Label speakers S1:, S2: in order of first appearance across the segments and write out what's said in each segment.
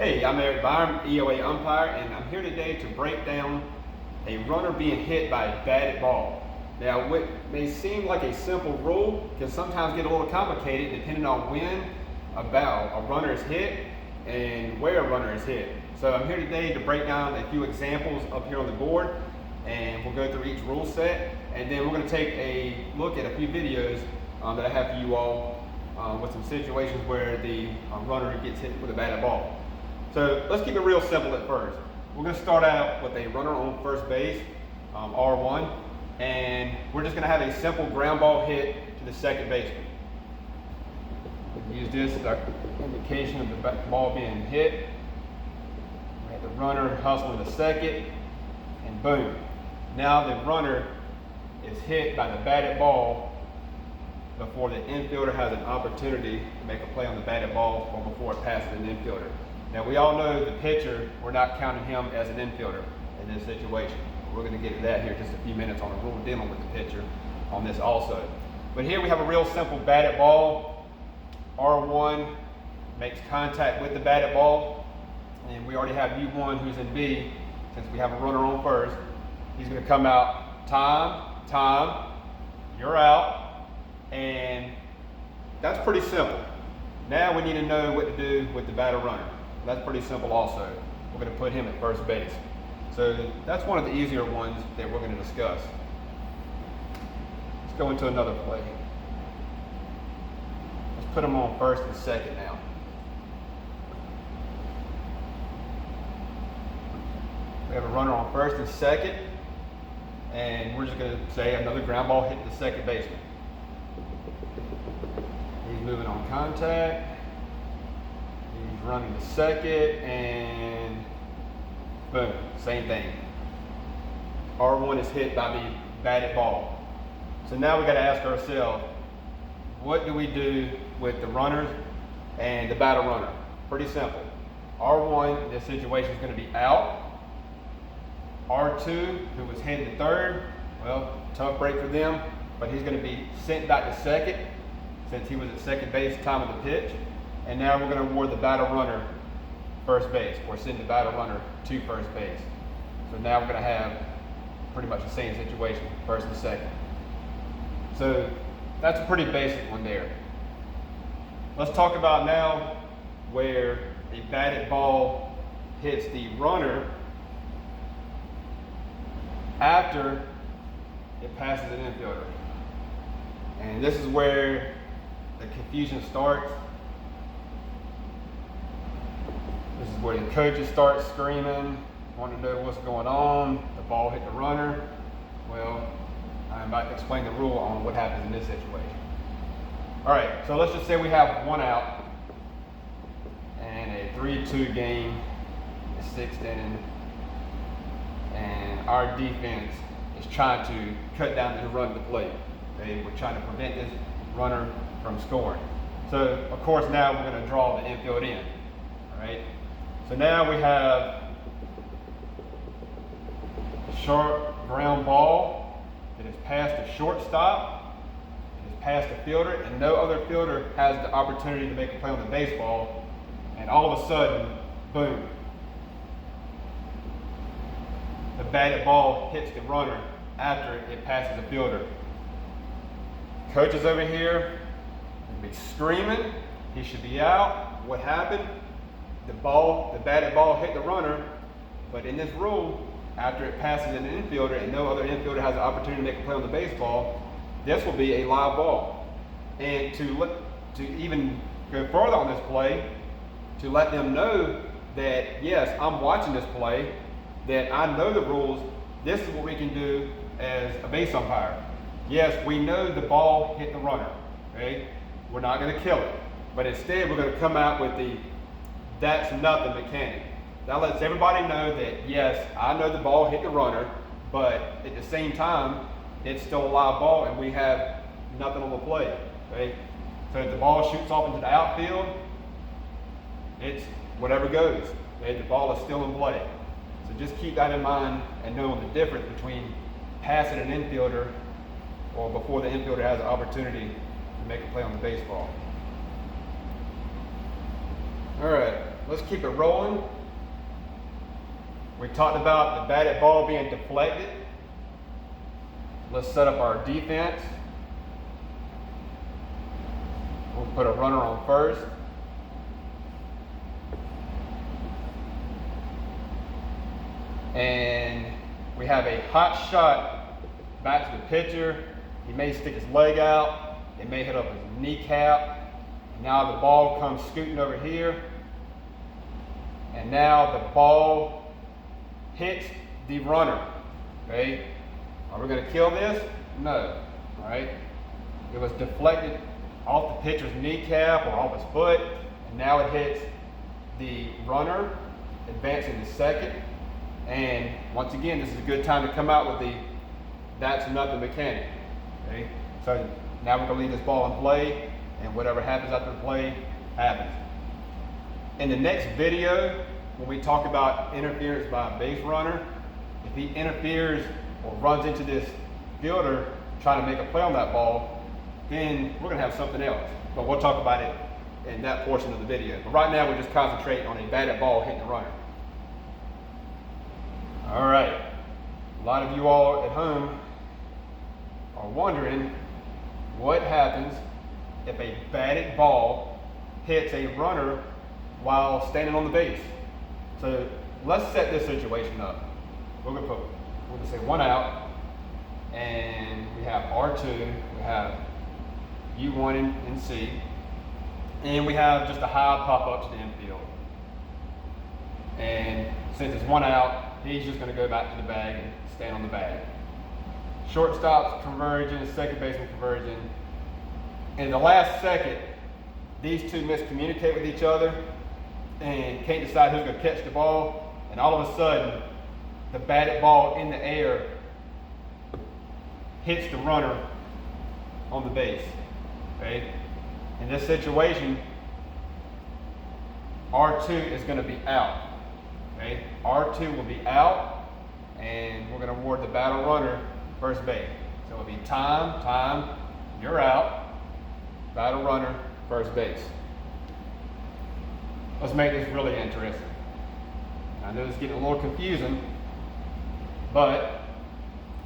S1: Hey, I'm Eric Byram, EOA umpire, and I'm here today to break down a runner being hit by a batted ball. Now, what may seem like a simple rule can sometimes get a little complicated depending on when a runner is hit and where a runner is hit. So I'm here today to break down a few examples up here on the board, and we'll go through each rule set, and then we're going to take a look at a few videos that I have for you all with some situations where the runner gets hit with a batted ball. So let's keep it real simple at first. We're going to start out with a runner on first base, R1, and we're just going to have a simple ground ball hit to the second baseman. We use this as our indication of the ball being hit. We have the runner hustling to second, and boom. Now the runner is hit by the batted ball before the infielder has an opportunity to make a play on the batted ball or before it passes an infielder. Now we all know the pitcher, we're not counting him as an infielder in this situation. We're going to get to that here in just a few minutes on a rule dealing with the pitcher on this also. But here we have a real simple batted ball. R1 makes contact with the batted ball, and we already have U1 who's in B. Since we have a runner on first, he's going to come out, time, you're out, and that's pretty simple. Now we need to know what to do with the batter runner. That's pretty simple also. We're going to put him at first base. So that's one of the easier ones that we're going to discuss. Let's go into another play. Let's put him on first and second now. We have a runner on first and second, and we're just going to say another ground ball hit the second baseman. He's moving on contact. He's running to second, and boom, same thing. R1 is hit by the batted ball. So now we got to ask ourselves, what do we do with the runners and the batter runner? Pretty simple. R1 in this situation is going to be out. R2, who was heading to third, well, tough break for them, but he's going to be sent back to second since he was at second base time of the pitch. And now we're going to award the batter runner first base, or send the batter runner to first base. So now we're going to have pretty much the same situation, first and second. So that's a pretty basic one there. Let's talk about now where a batted ball hits the runner after it passes an infielder. And this is where the confusion starts. This is where the coaches start screaming, wanting to know what's going on. The ball hit the runner. Well, I'm about to explain the rule on what happens in this situation. All right, so let's just say we have one out and a 3-2 game, the sixth inning, and our defense is trying to cut down the run to the plate. We're trying to prevent this runner from scoring. So, of course, now we're going to draw the infield in. All right. So now we have a sharp ground ball that is past the shortstop, it is past the fielder, and no other fielder has the opportunity to make a play on the baseball. And all of a sudden, boom, the batted ball hits the runner after it passes the fielder. Coach is over here, he'll be screaming, he should be out. What happened? The batted ball hit the runner, but in this rule, after it passes an infielder and no other infielder has the opportunity to make a play on the baseball, this will be a live ball. And to even go further on this play, to let them know that, yes, I'm watching this play, that I know the rules, this is what we can do as a base umpire. Yes, we know the ball hit the runner, okay? We're not going to kill it, but instead we're going to come out with the that's nothing mechanic. That lets everybody know that, yes, I know the ball hit the runner, but at the same time, it's still a live ball and we have nothing on the play, okay? So if the ball shoots off into the outfield, it's whatever goes, okay? The ball is still in play. So just keep that in mind and know the difference between passing an infielder or before the infielder has an opportunity to make a play on the baseball. All right. let's keep it rolling. We talked about the batted ball being deflected. Let's set up our defense. We'll put a runner on first. And we have a hot shot back to the pitcher. He may stick his leg out. It may hit up his kneecap. Now the ball comes scooting over here. And now the ball hits the runner. Okay? Are we going to kill this? No. All right? It was deflected off the pitcher's kneecap or off his foot. And now it hits the runner, advancing to second. And once again, this is a good time to come out with the that's nothing mechanic. Okay? So now we're going to leave this ball in play, and whatever happens after the play happens. In the next video, when we talk about interference by a base runner, if he interferes or runs into this fielder trying to make a play on that ball, then we're going to have something else. But we'll talk about it in that portion of the video. But right now, we're just concentrating on a batted ball hitting the runner. All right, a lot of you all at home are wondering what happens if a batted ball hits a runner while standing on the base. So let's set this situation up. We'll just say one out, and we have R2, we have U1 and C, and we have just a high pop up to the infield. And since it's one out, he's just going to go back to the bag and stand on the bag. Shortstop's converging, second baseman converging. In the last second, these two miscommunicate with each other and can't decide who's going to catch the ball. And all of a sudden, the batted ball in the air hits the runner on the base. Okay? In this situation, R2 is going to be out. Okay? R2 will be out, and we're going to award the battle runner first base. So it'll be time, you're out, battle runner, first base. Let's make this really interesting. I know it's getting a little confusing, but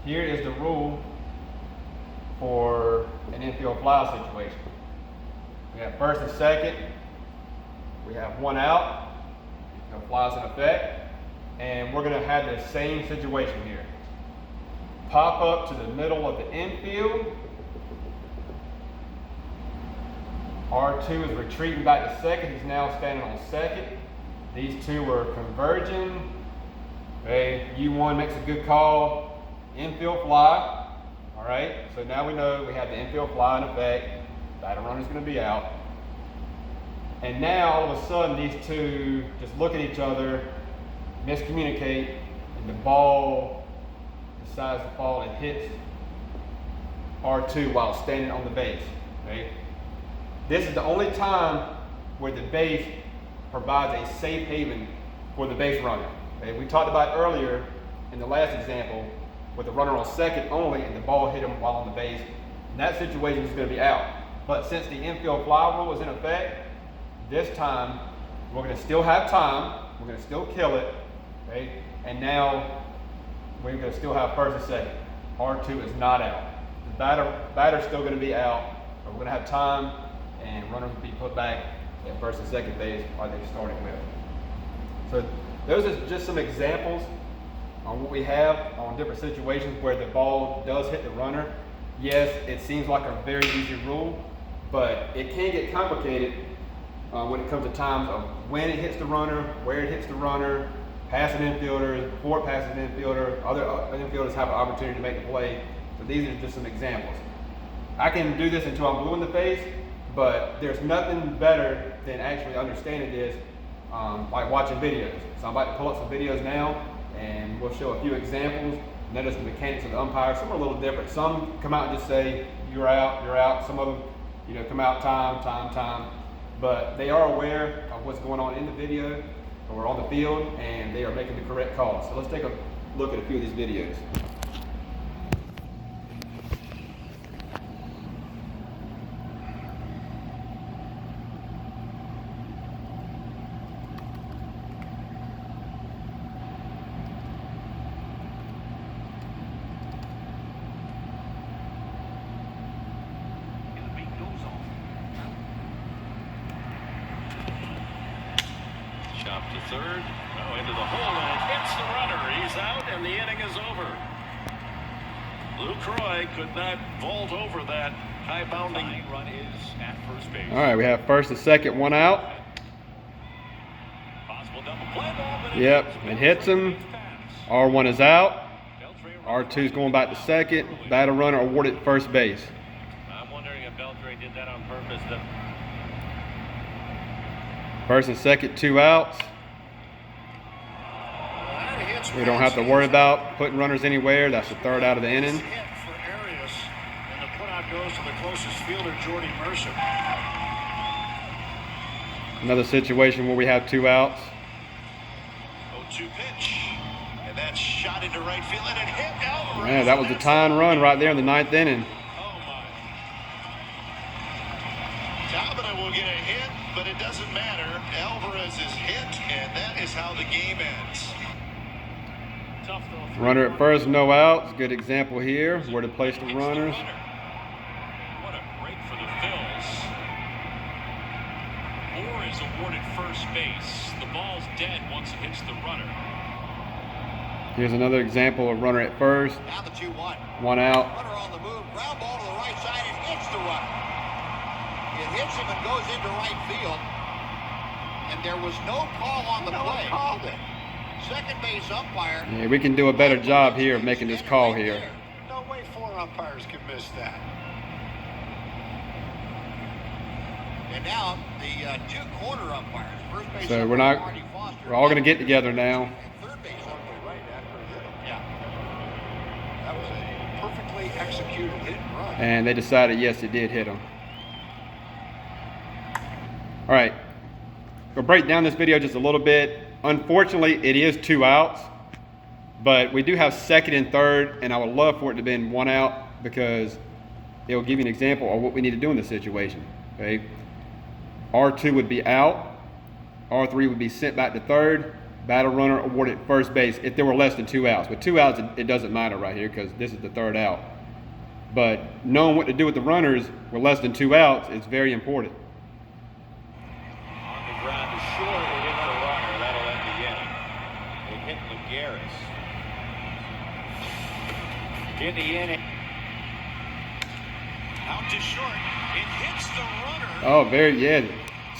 S1: here is the rule for an infield fly situation. We have first and second. We have one out. No flies in effect. And we're going to have the same situation here. Pop up to the middle of the infield. R2 is retreating back to second. He's now standing on second. These two are converging. Okay, U1 makes a good call. Infield fly. All right, so now we know we have the infield fly in effect. Battle runner's going to be out. And now all of a sudden these two just look at each other, miscommunicate, and the ball decides to fall and hits R2 while standing on the base. Okay? This is the only time where the base provides a safe haven for the base runner. Okay? We talked about earlier in the last example with the runner on second only and the ball hit him while on the base. In that situation, he's going to be out. But since the infield fly rule is in effect, this time we're going to still have time. We're going to still kill it. Okay? And now we're going to still have first and second. R2 is not out. The batter's still going to be out, but we're going to have time, and runners will be put back at first and second base are they starting with. So those are just some examples on what we have on different situations where the ball does hit the runner. Yes, it seems like a very easy rule, but it can get complicated when it comes to times of when it hits the runner, where it hits the runner, passing infielders, before it passes an infielder. Other infielders have an opportunity to make a play. So these are just some examples. I can do this until I'm blue in the face, but there's nothing better than actually understanding this, like watching videos. So I'm about to pull up some videos now, and we'll show a few examples. Notice the mechanics of the umpire. Some are a little different. Some come out and just say, you're out, you're out. Some of them, come out time. But they are aware of what's going on in the video or on the field, and they are making the correct call. So let's take a look at a few of these videos.
S2: to third. Oh, into the hole, and it hits the runner. He's out, and the inning is over. Lou Croy could not vault over that high-bounding run is at first base.
S1: All right, we have first and second, one out.
S2: Possible double play ball, but
S1: Yep, it hits him. R1 is out. R2 is going back to second. Batter runner awarded first base.
S2: I'm wondering if Beltre did that on purpose.
S1: First and second, 2 outs. We don't have to worry about putting runners anywhere. That's the third out of the inning.
S2: Hit for Arias, and the putout goes to the closest fielder, Jordy Mercer.
S1: Another situation where we have 2 outs.
S2: 0-2 pitch, and that's shot into right field, and it hit Alvarez.
S1: Man, that was the tying run right there in the 9th inning.
S2: Oh my! Talbot will get a hit, but it doesn't matter. Alvarez is hit, and that is how the game ends.
S1: Runner at first, no outs. Good example here where to place the runners.
S2: What a break for the Phils. Moore is awarded first base. The ball's dead once it hits the runner.
S1: Here's another example of runner at first.
S3: Now the 2-1.
S1: 1 out.
S3: Runner on the move. Ground ball to the right side. It hits the runner. It hits him and goes into right field. And there was no call on the play. Called it. Second base umpire.
S1: Yeah, we can do a better job here of making this call here.
S2: No way 4 umpires can miss that.
S3: And now the 2 corner umpires. First base
S1: So
S3: umpire Marty Foster.
S1: we're all going to get together now.
S3: And third base umpire right after a hit. Yeah. That was a perfectly executed hit and run.
S1: And they decided, yes, it did hit him. All right. We'll break down this video just a little bit. Unfortunately, it is 2 outs, but we do have second and third, and I would love for it to have been 1 out because it will give you an example of what we need to do in this situation. Okay, R2 would be out, R3 would be sent back to third, batter runner awarded first base if there were less than 2 outs. With 2 outs, it doesn't matter right here because this is the third out. But knowing what to do with the runners with less than 2 outs is very important.
S2: On the ground is short. It hit the runner. That'll end the inning. It hit Lagares. In the inning. Out to short. It hits the runner.
S1: Oh, yeah.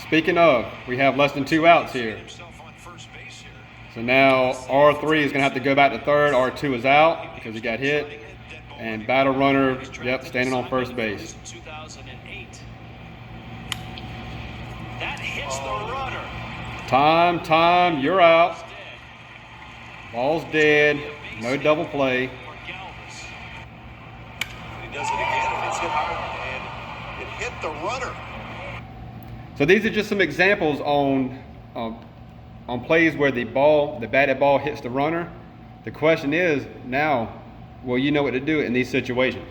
S1: Speaking of, we have less than 2 outs here.
S2: Himself on first base here.
S1: So now R3 is going to have to go back to third. R2 is out because he got hit. And batter runner, yep, standing on first base.
S2: 2008. That hits the runner.
S1: Time, you're out. Ball's dead. No double play.
S2: He does it again. It hits it hard, and it hit the runner.
S1: So these are just some examples on plays where the batted ball hits the runner. The question is now, will you know what to do in these situations?